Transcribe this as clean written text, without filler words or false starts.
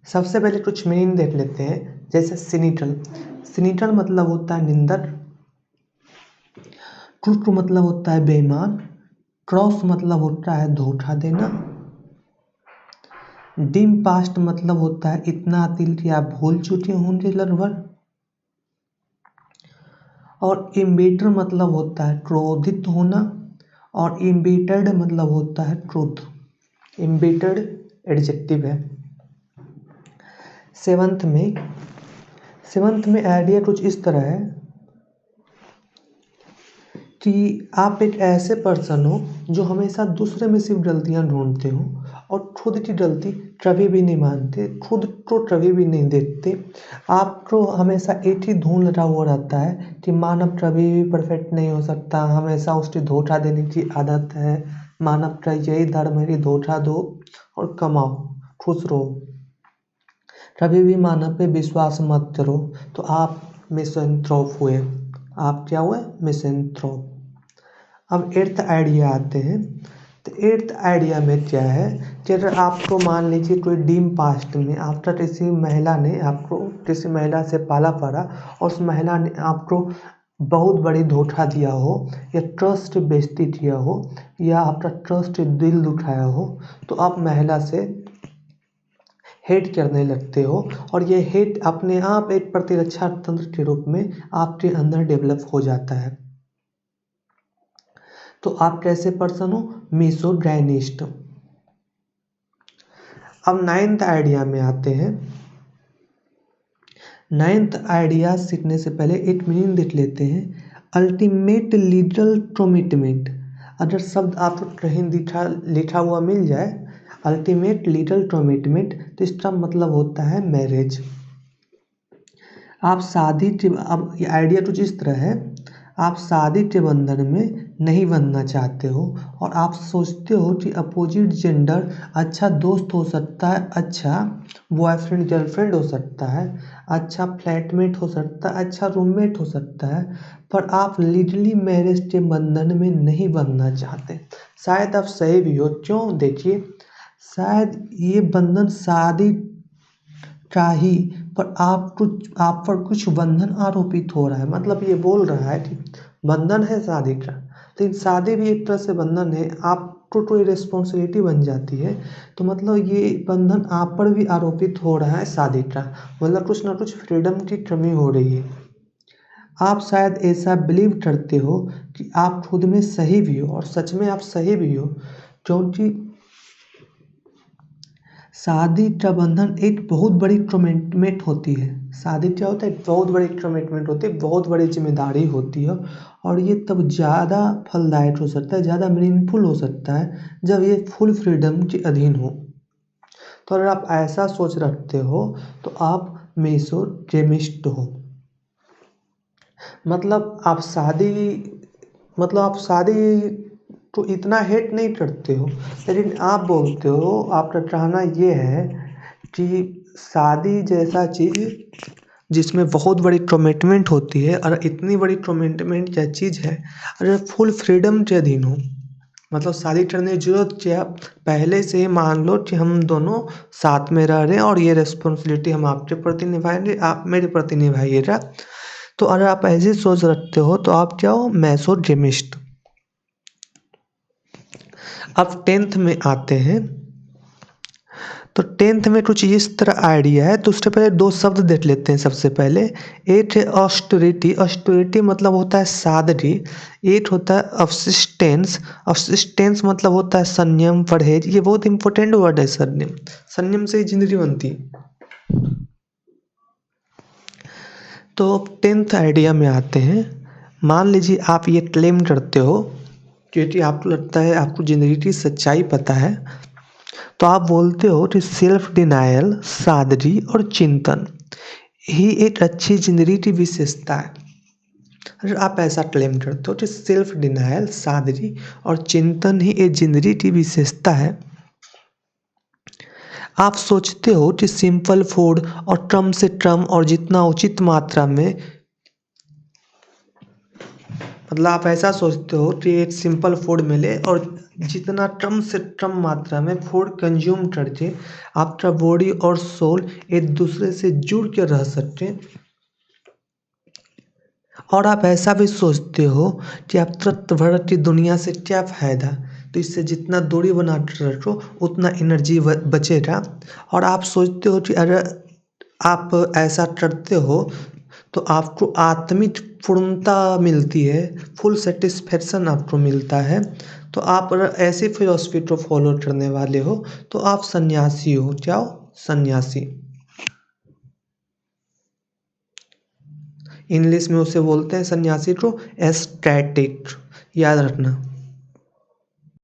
सबसे पहले कुछ मीनिंग देख लेते हैं। जैसे सिनिटल, सिनिटल मतलब होता है निंदक, ट्रू मतलब होता है बेईमान, क्रॉस मतलब होता है धोखा देना, डीम पास्ट मतलब होता है इतना अतीत कि आप भूल चुके होंगे लगभग, और इम्बिटर मतलब होता है क्रोधित होना, और इम्बिटर्ड मतलब होता है ट्रूथ। इम्बिटर्ड एडजेक्टिव है। सेवंथ में आइडिया कुछ इस तरह है कि आप एक ऐसे पर्सन हो जो हमेशा दूसरे में सिर्फ गलतियां ढूंढते हो और खुद की गलती कभी भी नहीं मानते, खुद को कभी भी नहीं देखते। आपको हमेशा एक ही धुन लगा हुआ रहता है कि मानव कभी भी परफेक्ट नहीं हो सकता, हमेशा उसकी धोखा देने की आदत है। मानव का यही धर्म है कि धोखा दो और कमाओ, खुश रहो, कभी भी मानव पे विश्वास मत करो। तो आप मिसएंथ्रोप हुए, आप क्या हुए? मिसएंथ्रोप। अब एट्थ आइडिया आते हैं। तो एट्थ आइडिया में क्या है कि अगर आपको मान लीजिए कोई डीम पास्ट में आपका किसी महिला ने आपको किसी महिला से पाला पड़ा और उस महिला ने आपको बहुत बड़ी धोखा दिया हो या ट्रस्ट बेइज्जती किया हो या आपका ट्रस्ट दिल दुखाया हो, तो आप महिला से हेट करने लगते हो और ये हेट अपने आप एक प्रतिरक्षा तंत्र के रूप में आपके अंदर डेवलप हो जाता है। तो आप कैसे पर्सन हो? मिसोगाइनिस्ट। अब नाइन्थ आइडिया में आते हैं। नाइन्थ आइडिया सीखने से पहले एक मीनिंग देख लेते हैं। अल्टीमेट लीगल कमिटमेंट, अगर शब्द आपको कहीं लिखा हुआ मिल जाए अल्टीमेट लीगल कमिटमेंट, तो इसका मतलब होता है मैरिज। आप शादी के, अब ये आइडिया कुछ इस तरह है, आप शादी के बंधन में नहीं बनना चाहते हो और आप सोचते हो कि अपोजिट जेंडर अच्छा दोस्त हो सकता है, अच्छा बॉयफ्रेंड गर्लफ्रेंड हो सकता है, अच्छा फ्लैटमेट हो सकता है, अच्छा रूममेट हो सकता है, पर आप लीगली मैरिज के बंधन में नहीं बनना चाहते। शायद आप सही भी हो। क्यों? देखिए, शायद ये बंधन शादी का ही, पर आप पर कुछ बंधन आरोपित हो रहा है। मतलब ये बोल रहा है कि बंधन है शादी का, लेकिन शादी भी एक तरह से बंधन है, आपको कोई रिस्पॉन्सिबिलिटी बन जाती है। तो मतलब ये बंधन आप पर भी आरोपित हो रहा है शादी का, मतलब कुछ ना कुछ फ्रीडम की कमी हो रही है। आप शायद ऐसा बिलीव करते हो कि आप खुद में सही भी हो और सच में आप सही भी हो, क्योंकि शादी का बंधन एक बहुत बड़ी कमिटमेंट होती है। शादी क्या होता है? एक बहुत बड़ी कमिटमेंट होती है, बहुत बड़ी जिम्मेदारी होती है, और ये तब ज़्यादा फलदायक हो सकता है, ज़्यादा मीनिंगफुल हो सकता है जब ये फुल फ्रीडम के अधीन हो। तो अगर आप ऐसा सोच रखते हो तो आप मेसोगेमिस्ट हो। मतलब आप शादी तो इतना हेट नहीं करते हो, लेकिन आप बोलते हो, आपका कहना ये है कि शादी जैसा चीज़ जिसमें बहुत बड़ी कमिटमेंट होती है, और इतनी बड़ी कमिटमेंट क्या चीज़ है, अगर फुल फ्रीडम के अधीन हो, मतलब शादी करने की जरूरत क्या, पहले से ही मान लो कि हम दोनों साथ में रह रहे हैं और ये रिस्पॉन्सिबिलिटी हम आपके प्रति निभाएंगे, आप मेरे प्रति निभाइएगा। तो अगर आप ऐसी सोच रखते हो तो आप क्या हो? मैसोगेमिस्ट। अब टेंथ में आते हैं। तो टेंथ में कुछ इस तरह आइडिया है। तो उससे पहले दो शब्द देख लेते हैं। सबसे पहले एक है ऑस्टेरिटी। ऑस्टेरिटी मतलब होता है सादगी। एक होता है अब्सिस्टेंस। अब्सिस्टेंस मतलब होता है संयम, परहेज। ये बहुत इंपॉर्टेंट वर्ड है, संयम। संयम से ही जिंदगी बनती है। तो अब टेंथ आइडिया में आते हैं। मान लीजिए आप ये क्लेम करते हो, क्योंकि आपको लगता है आपको ज़िंदगी की सच्चाई पता है, तो आप बोलते हो कि सेल्फ डिनायल, सादगी और चिंतन ही एक अच्छी ज़िंदगी की विशेषता है। अगर आप ऐसा क्लेम करते हो कि सेल्फ डिनायल, सादगी और चिंतन ही एक ज़िंदगी की विशेषता है, आप सोचते हो कि सिंपल फूड और कम से कम और जितना उचित मात्रा में, मतलब आप ऐसा सोचते हो कि एक सिंपल फूड मिले और जितना कम से कम मात्रा में फूड कंज्यूम करके आपका बॉडी और सोल एक दूसरे से जुड़ के रह सकते। और आप ऐसा भी सोचते हो कि आप तुरंत भर की दुनिया से क्या फ़ायदा, तो इससे जितना दूरी बना के रखो उतना एनर्जी बचेगा। और आप सोचते हो कि अगर आप ऐसा करते हो तो आपको आत्मिक पूर्णता मिलती है, फुल सेटिस्फेक्शन आपको मिलता है। तो आप अगर ऐसी फिलॉसफी को फॉलो करने वाले हो तो आप सन्यासी हो। क्या हो? सन्यासी। इंग्लिश में उसे बोलते हैं सन्यासी को एस्केटिक, याद रखना।